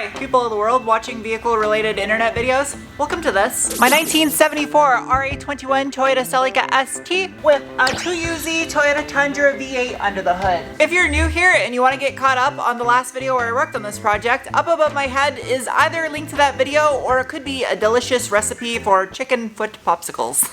Hi, people of the world watching vehicle-related internet videos. Welcome to this. My 1974 RA21 Toyota Celica ST with a 2UZ Toyota Tundra V8 under the hood. If you're new here and you want to get caught up on the last video where I worked on this project, up above my head is either a link to that video or it could be a delicious recipe for chicken foot popsicles.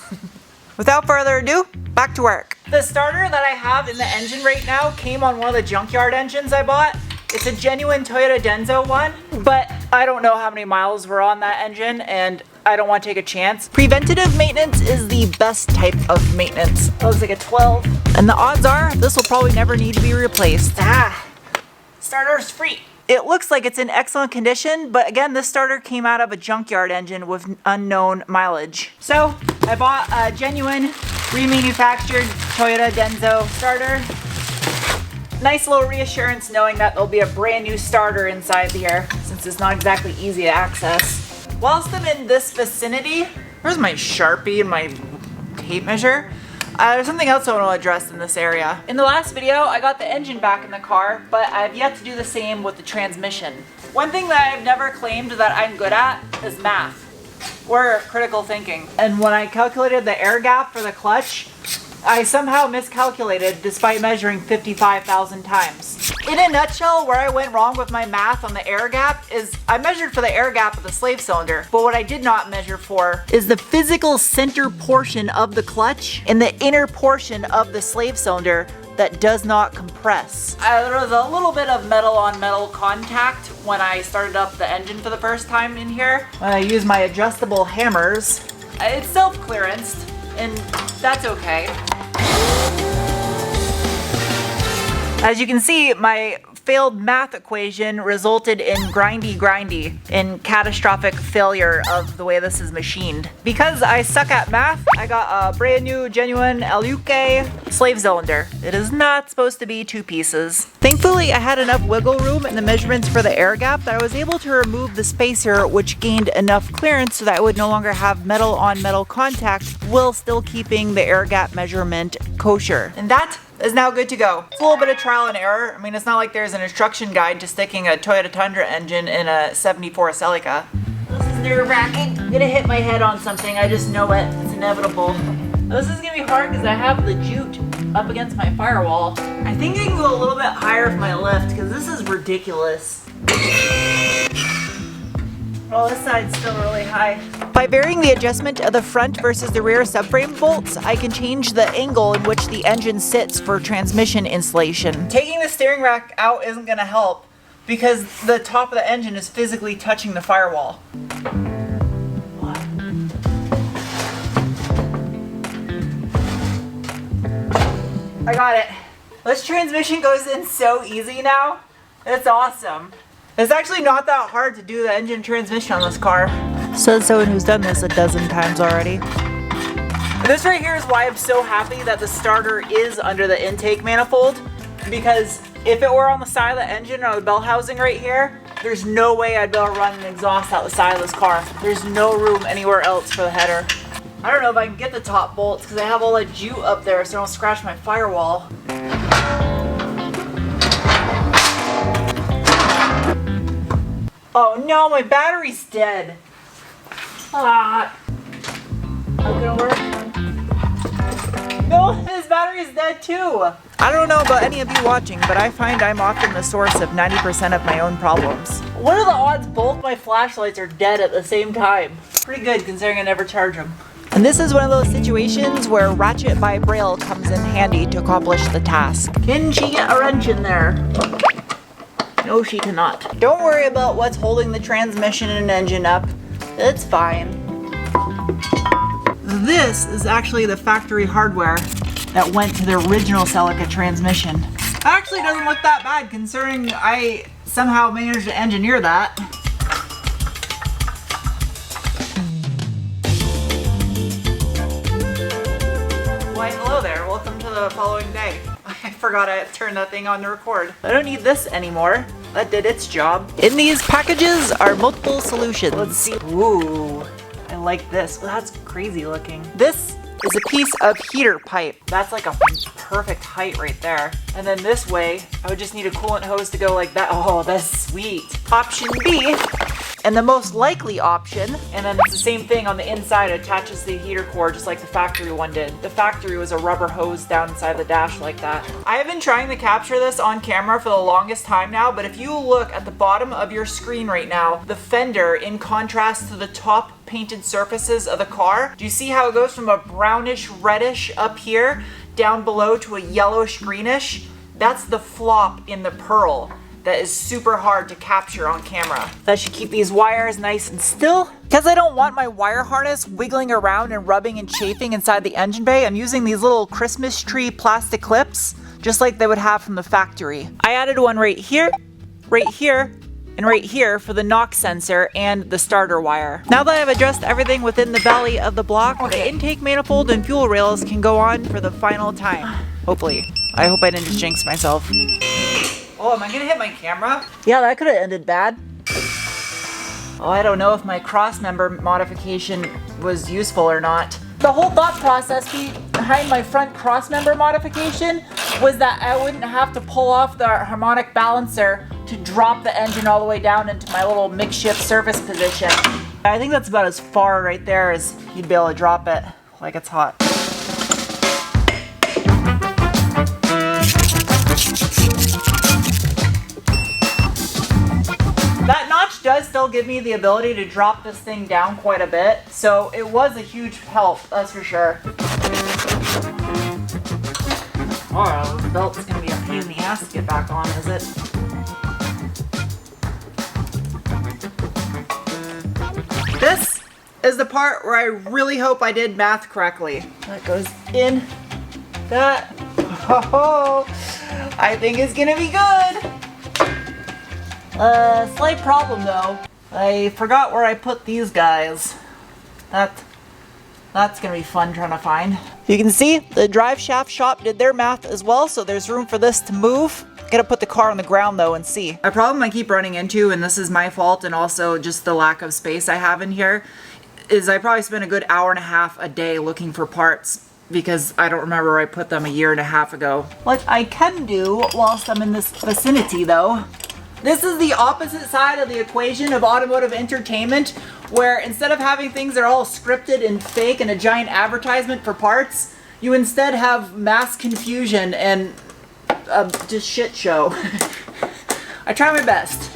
Without further ado, back to work. The starter that I have in the engine right now came on one of the junkyard engines I bought. It's a genuine Toyota Denso one, but I don't know how many miles were on that engine and I don't want to take a chance. Preventative maintenance is the best type of maintenance. It looks like a 12. And the odds are this will probably never need to be replaced. Starter's free. It looks like it's in excellent condition, but again, this starter came out of a junkyard engine with unknown mileage. So I bought a genuine remanufactured Toyota Denso starter. Nice little reassurance knowing that there'll be a brand new starter inside here, since it's not exactly easy to access. Whilst I'm in this vicinity, where's my Sharpie and my tape measure? There's something else I want to address in this area. In the last video, I got the engine back in the car, but I've yet to do the same with the transmission. One thing that I've never claimed that I'm good at is math, or critical thinking. And when I calculated the air gap for the clutch, I somehow miscalculated despite measuring 55,000 times. In a nutshell, where I went wrong with my math on the air gap is I measured for the air gap of the slave cylinder, but what I did not measure for is the physical center portion of the clutch and the inner portion of the slave cylinder that does not compress. There was a little bit of metal on metal contact when I started up the engine for the first time in here. When I used my adjustable hammers, it's self-clearanced, and that's okay. As you can see, my failed math equation resulted in grindy and catastrophic failure of the way this is machined. Because I suck at math, I got a brand new genuine Celica slave cylinder. It is not supposed to be two pieces. Thankfully, I had enough wiggle room in the measurements for the air gap that I was able to remove the spacer, which gained enough clearance so that I would no longer have metal on metal contact while still keeping the air gap measurement kosher. And that is now good to go. It's a little bit of trial and error. I mean, it's not like there's an instruction guide to sticking a Toyota Tundra engine in a 74 Celica. This is nerve-wracking. I'm gonna hit my head on something. I just know it. It's inevitable. This is gonna be hard because I have the jute up against my firewall. I think I can go a little bit higher with my lift because this is ridiculous. Oh, this side's still really high. By varying the adjustment of the front versus the rear subframe bolts, I can change the angle in which the engine sits for transmission installation. Taking the steering rack out isn't gonna help because the top of the engine is physically touching the firewall. I got it. This transmission goes in so easy now. It's awesome. It's actually not that hard to do the engine transmission on this car. Says someone who's done this a dozen times already. This right here is why I'm so happy that the starter is under the intake manifold, because if it were on the side of the engine or the bell housing right here, there's no way I'd be able to run an exhaust out the side of this car. There's no room anywhere else for the header. I don't know if I can get the top bolts because I have all that jute up there so I don't scratch my firewall. Oh no, my battery's dead. Not gonna work. No, his battery's dead too. I don't know about any of you watching, but I find I'm often the source of 90% of my own problems. What are the odds both my flashlights are dead at the same time? Pretty good considering I never charge them. And this is one of those situations where ratchet by braille comes in handy to accomplish the task. Can she get a wrench in there? No, she cannot. Don't worry about what's holding the transmission and engine up. It's fine. This is actually the factory hardware that went to the original Celica transmission. It actually doesn't look that bad considering I somehow managed to engineer that. Why, hello there. Welcome to the following day. I forgot I turned that thing on to record. I don't need this anymore. That did its job. In these packages are multiple solutions. Let's see. Ooh, I like this. Well, that's crazy looking. This is a piece of heater pipe. That's like a perfect height right there. And then this way, I would just need a coolant hose to go like that. Oh, that's sweet. Option B, and the most likely option, and then it's the same thing on the inside, it attaches the heater core just like the factory one did. The factory was a rubber hose down inside the dash like that. I have been trying to capture this on camera for the longest time now, but if you look at the bottom of your screen right now, the fender in contrast to the top painted surfaces of the car, do you see how it goes from a brownish reddish up here down below to a yellowish greenish? That's the flop in the pearl that is super hard to capture on camera. So I should keep these wires nice and still. Because I don't want my wire harness wiggling around and rubbing and chafing inside the engine bay, I'm using these little Christmas tree plastic clips, just like they would have from the factory. I added one right here, and right here for the knock sensor and the starter wire. Now that I've addressed everything within the belly of the block, the intake manifold and fuel rails can go on for the final time. Hopefully. I hope I didn't just jinx myself. Oh, am I gonna hit my camera? Yeah, that could have ended bad. Oh, I don't know if my crossmember modification was useful or not. The whole thought process behind my front crossmember modification was that I wouldn't have to pull off the harmonic balancer to drop the engine all the way down into my little makeshift surface position. I think that's about as far right there as you'd be able to drop it like it's hot. That notch does still give me the ability to drop this thing down quite a bit, so it was a huge help, that's for sure. Oh, this belt's gonna be a pain in the ass to get back on, is it? This is the part where I really hope I did math correctly. That goes in, that. Oh, I think it's gonna be good. Slight problem though. I forgot where I put these guys. That's gonna be fun trying to find. You can see the drive shaft shop did their math as well, so there's room for this to move. Gotta put the car on the ground though and see. A problem I keep running into, and this is my fault and also just the lack of space I have in here, is I probably spend a good hour and a half a day looking for parts because I don't remember where I put them a year and a half ago. What I can do whilst I'm in this vicinity though, this is the opposite side of the equation of automotive entertainment, where instead of having things that are all scripted and fake and a giant advertisement for parts, you instead have mass confusion and just shit show. I try my best.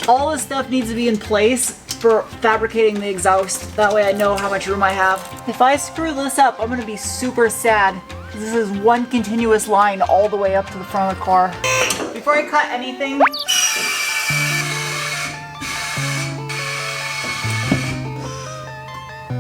All this stuff needs to be in place for fabricating the exhaust. That way I know how much room I have. If I screw this up, I'm gonna be super sad. This is one continuous line all the way up to the front of the car. Before I cut anything,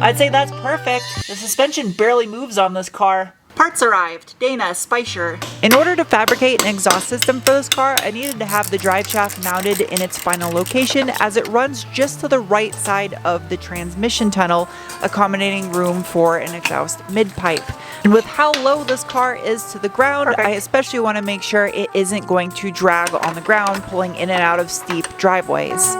I'd say that's perfect. The suspension barely moves on this car. Parts arrived. Dana, Spicer. In order to fabricate an exhaust system for this car, I needed to have the drive shaft mounted in its final location as it runs just to the right side of the transmission tunnel, accommodating room for an exhaust mid-pipe. And with how low this car is to the ground, I especially want to make sure it isn't going to drag on the ground, pulling in and out of steep driveways.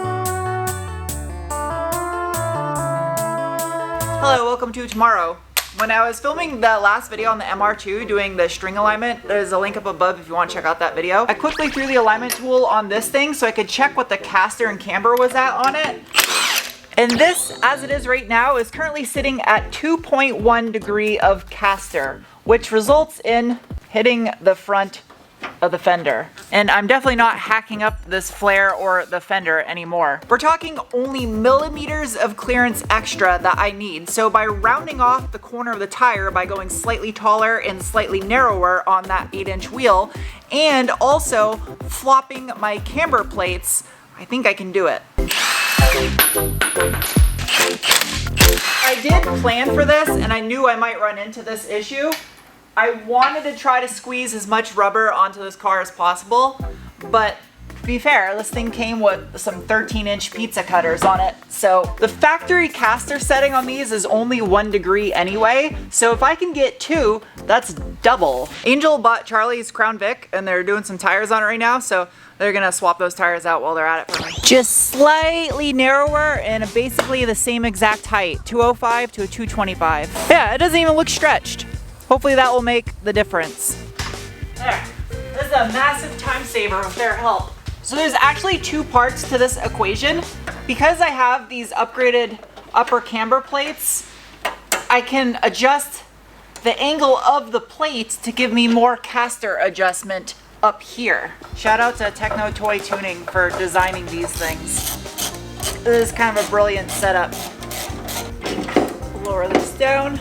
Hello, welcome to tomorrow. When I was filming the last video on the MR2 doing the string alignment, there's a link up above if you want to check out that video. I quickly threw the alignment tool on this thing so I could check what the caster and camber was at on it. And this, as it is right now, is currently sitting at 2.1 degree of caster, which results in hitting the front of the fender. And I'm definitely not hacking up this flare or the fender anymore. We're talking only millimeters of clearance extra that I need. So by rounding off the corner of the tire by going slightly taller and slightly narrower on that 8-inch wheel, and also flopping my camber plates, I think I can do it. I did plan for this and I knew I might run into this issue. I wanted to try to squeeze as much rubber onto this car as possible, but To be fair, this thing came with some 13-inch pizza cutters on it. So the factory caster setting on these is only 1 degree anyway. So if I can get 2, that's double. Angel bought Charlie's Crown Vic and they're doing some tires on it right now. So they're gonna swap those tires out while they're at it for me. Just slightly narrower and basically the same exact height, 205 to a 225. Yeah, it doesn't even look stretched. Hopefully that will make the difference. There, this is a massive time saver with their help. So there's actually 2 parts to this equation. Because I have these upgraded upper camber plates, I can adjust the angle of the plates to give me more caster adjustment up here. Shout out to Techno Toy Tuning for designing these things. This is kind of a brilliant setup. Lower this down.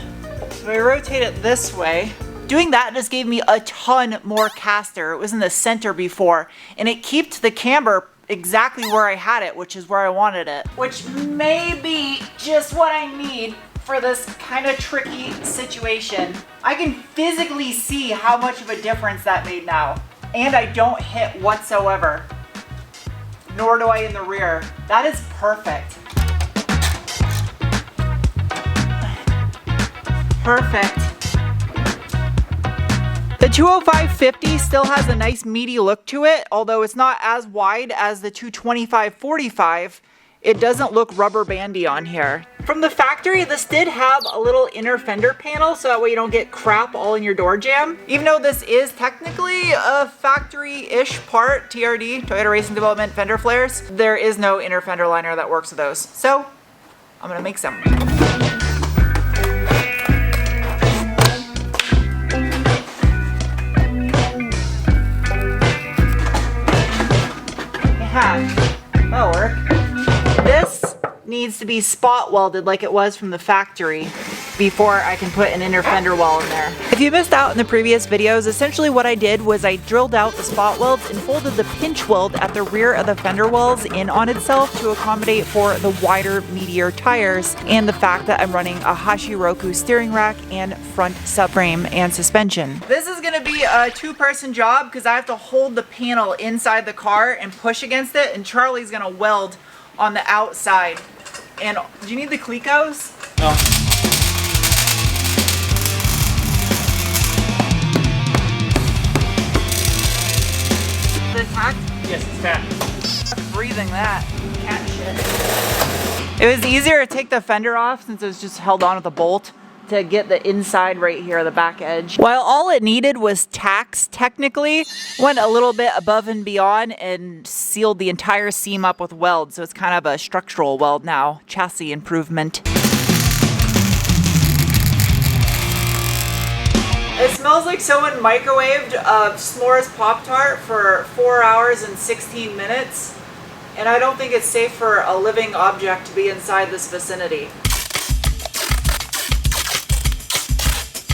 So I rotate it this way. Doing that just gave me a ton more caster. It was in the center before, and it kept the camber exactly where I had it, which is where I wanted it. Which may be just what I need for this kind of tricky situation. I can physically see how much of a difference that made now. And I don't hit whatsoever. Nor do I in the rear. That is perfect. Perfect. The 205/50 still has a nice meaty look to it, although it's not as wide as the 225/45. It doesn't look rubber bandy on here. From the factory, this did have a little inner fender panel, so that way you don't get crap all in your door jamb. Even though this is technically a factory-ish part, TRD, Toyota Racing Development fender flares, there is no inner fender liner that works with those. So, I'm gonna make some. That'll work. This needs to be spot welded like it was from the factory before I can put an inner fender well in there. If you missed out in the previous videos, essentially what I did was I drilled out the spot welds and folded the pinch weld at the rear of the fender wells in on itself to accommodate for the wider, meatier tires and the fact that I'm running a Hashiroku steering rack and front subframe and suspension. This is gonna be a 2-person job because I have to hold the panel inside the car and push against it, and Charlie's gonna weld on the outside. And do you need the Celicos? No. Is it tacked? Yes, it's tacked. Breathing that cat shit. It was easier to take the fender off since it was just held on with a bolt to get the inside right here, the back edge. While all it needed was tacks, technically, went a little bit above and beyond and sealed the entire seam up with weld. So it's kind of a structural weld now, chassis improvement. It smells like someone microwaved a s'mores Pop-Tart for 4 hours and 16 minutes. And I don't think it's safe for a living object to be inside this vicinity.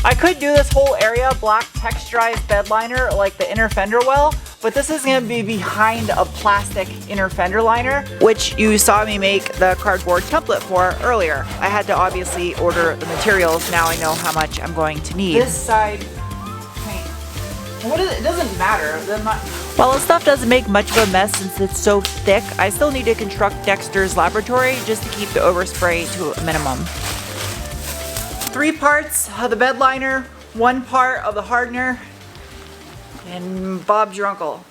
I could do this whole area black texturized bed liner like the inner fender well, but this is going to be behind a plastic inner fender liner, which you saw me make the cardboard template for earlier. I had to obviously order the materials. Now I know how much I'm going to need. This side paint. What is it? It doesn't matter. While the stuff doesn't make much of a mess since it's so thick, I still need to construct Dexter's laboratory just to keep the overspray to a minimum. 3 parts of the bed liner, 1 part of the hardener, and Bob's your uncle.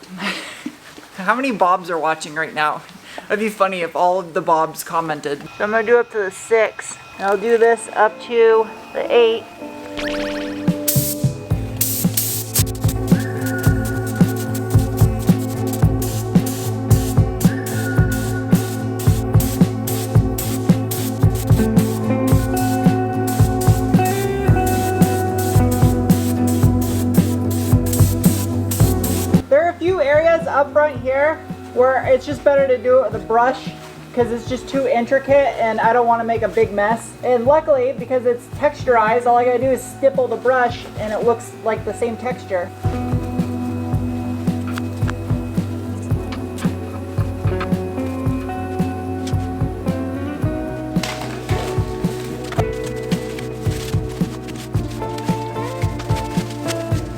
How many Bobs are watching right now? It'd be funny if all of the Bobs commented. So I'm gonna do up to the 6. And I'll do this up to the 8. Up front here where it's just better to do it with a brush because it's just too intricate and I don't want to make a big mess. And luckily, because it's texturized, all I gotta do is stipple the brush and it looks like the same texture.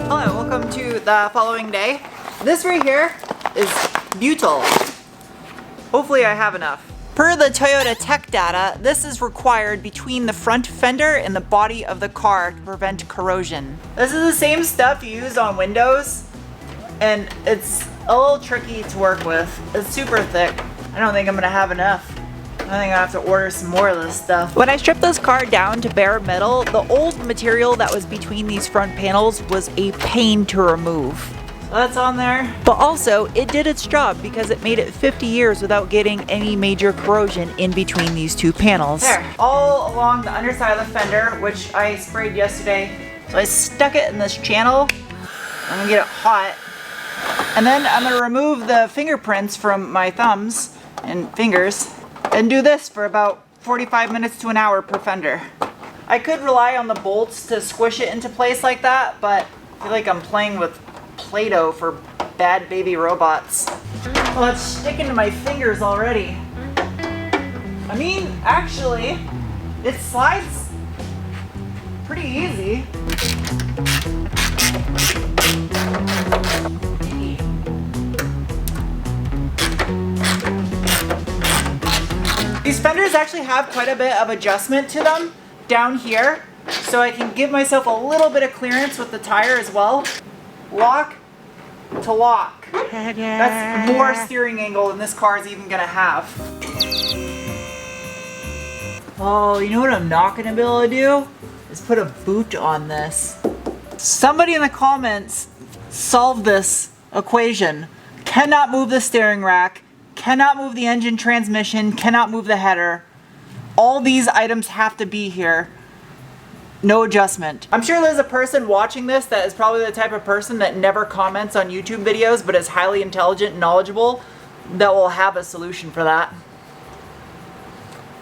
Hello, welcome to the following day. This right here is butyl. Hopefully I have enough. Per the Toyota tech data, this is required between the front fender and the body of the car to prevent corrosion. This is the same stuff you use on windows, and it's a little tricky to work with. It's super thick. I don't think I'm gonna have enough. I think I have to order some more of this stuff. When I stripped this car down to bare metal, the old material that was between these front panels was a pain to remove. That's on there. But also, it did its job because it made it 50 years without getting any major corrosion in between these two panels. There, all along the underside of the fender, which I sprayed yesterday. So I stuck it in this channel. I'm gonna get it hot. And then I'm gonna remove the fingerprints from my thumbs and fingers and do this for about 45 minutes to an hour per fender. I could rely on the bolts to squish it into place like that, but I feel like I'm playing with Play-Doh for bad baby robots. Well, it's sticking to my fingers already. I mean, actually, it slides pretty easy. These fenders actually have quite a bit of adjustment to them down here, so I can give myself a little bit of clearance with the tire as well. Lock to lock. That's more steering angle than this car is even gonna have. Oh, you know what I'm not gonna be able to do? Is put a boot on this. Somebody in the comments solve this equation. Cannot move the steering rack, cannot move the engine transmission, cannot move the header. All these items have to be here. No adjustment. I'm sure there's a person watching this that is probably the type of person that never comments on YouTube videos but is highly intelligent and knowledgeable that will have a solution for that.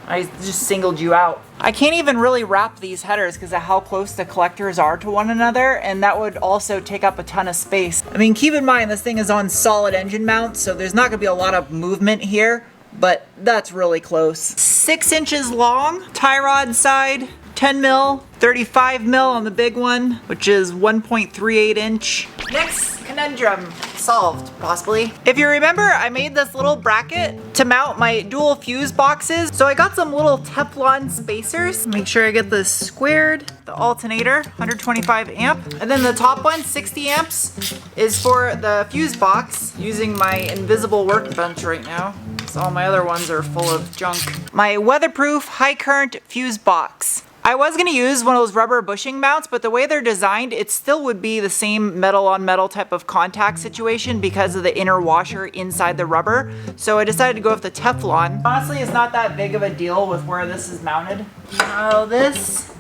I just singled you out. I can't even really wrap these headers because of how close the collectors are to one another, and that would also take up a ton of space. I mean, keep in mind this thing is on solid engine mounts, so there's not gonna be a lot of movement here, but that's really close. 6 inches long, tie rod side, 10 mil, 35 mil on the big one, which is 1.38 inch. Next conundrum solved, possibly. If you remember, I made this little bracket to mount my dual fuse boxes. So I got some little Teflon spacers. Make sure I get this squared. The alternator, 125 amp. And then the top one, 60 amps, is for the fuse box, using my invisible workbench right now. So all my other ones are full of junk. My weatherproof high current fuse box. I was gonna use one of those rubber bushing mounts, but the way they're designed, it still would be the same metal on metal type of contact situation because of the inner washer inside the rubber. So I decided to go with the Teflon. Honestly, it's not that big of a deal with where this is mounted. Now this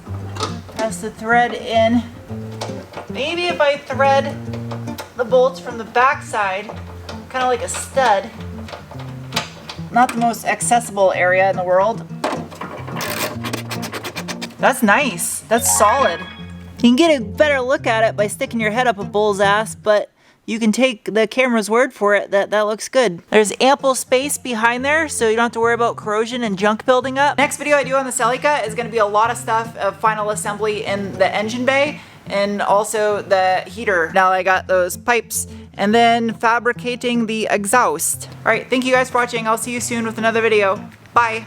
has to thread in. Maybe if I thread the bolts from the back side, kind of like a stud. Not the most accessible area in the world. That's nice. That's solid. You can get a better look at it by sticking your head up a bull's ass, but you can take the camera's word for it that that looks good. There's ample space behind there, so you don't have to worry about corrosion and junk building up. Next video I do on the Celica is gonna be a lot of stuff of final assembly in the engine bay and also the heater. Now I got those pipes, and then fabricating the exhaust. All right, thank you guys for watching. I'll see you soon with another video. Bye.